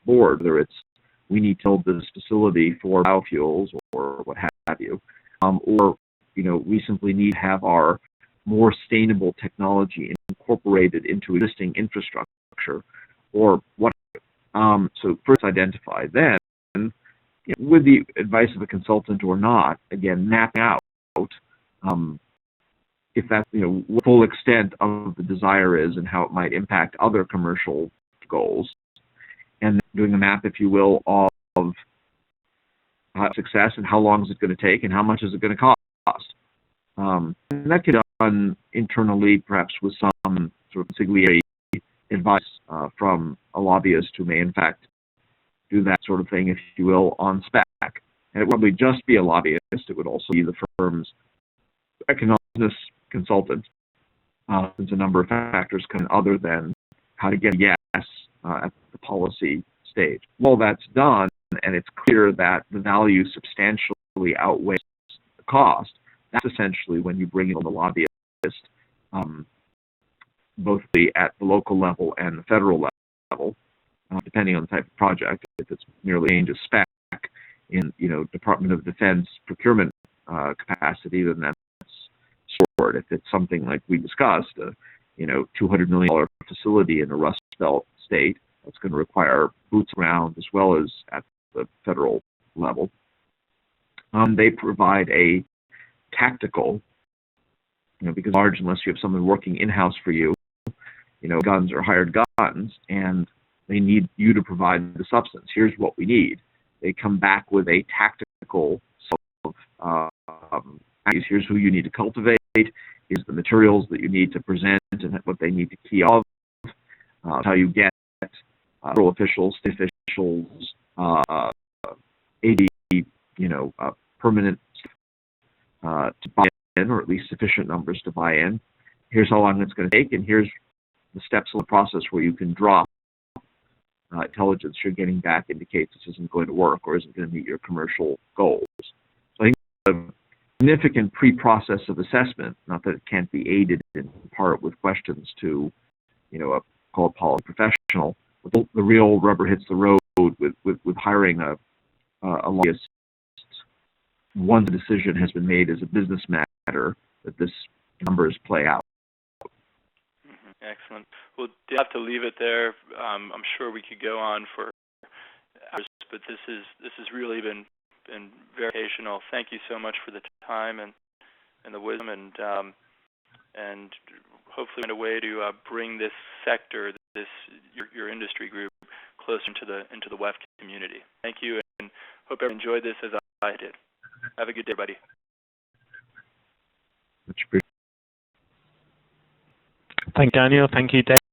board, whether it's we need to build this facility for biofuels or what have you, or we simply need to have our more sustainable technology incorporated into existing infrastructure, or what. So first identify, then, with the advice of a consultant or not, again, mapping out if that's what the full extent of the desire is and how it might impact other commercial goals, and doing a map, if you will, of success and how long is it going to take and how much is it going to cost. And that can be done internally, perhaps with some sort of consigliere advice from a lobbyist who may in fact do that sort of thing, if you will, on spec. And it would probably just be a lobbyist. It would also be the firm's economic consultant, since a number of factors come in other than how to get a yes at the policy stage. Well, that's done, and it's clear that the value substantially outweighs the cost. That's essentially when you bring in the lobbyist, both at the local level and the federal level, depending on the type of project. If it's merely change of spec in Department of Defense procurement capacity, then that's short. If it's something like we discussed, $200 million facility in a Rust Belt state, that's going to require boots around as well as at the federal level. They provide a tactical, because large, unless you have someone working in-house for you, guns are hired guns, and they need you to provide the substance. Here's what we need. They come back with a tactical here's who you need to cultivate, here's the materials that you need to present and what they need to key off, how you get federal officials, state officials, permanent to buy in, or at least sufficient numbers to buy in. Here's how long it's going to take, and here's the steps in the process where you can drop intelligence you're getting back indicates this isn't going to work or isn't going to meet your commercial goals. So I think the significant pre-process of assessment, not that it can't be aided in part with questions to, a called policy professional, but the real rubber hits the road with hiring a lobbyist once a decision has been made as a business matter that this numbers play out. Excellent. We'll have to leave it there. I'm sure we could go on for hours, but this has really been very educational. Thank you so much for the time and the wisdom, and hopefully find a way to bring this sector, your industry group, closer into the WEF community. Thank you, and hope everyone enjoyed this as I did. Have a good day, buddy. Much appreciated. Thank you, Daniel. Thank you, Dave.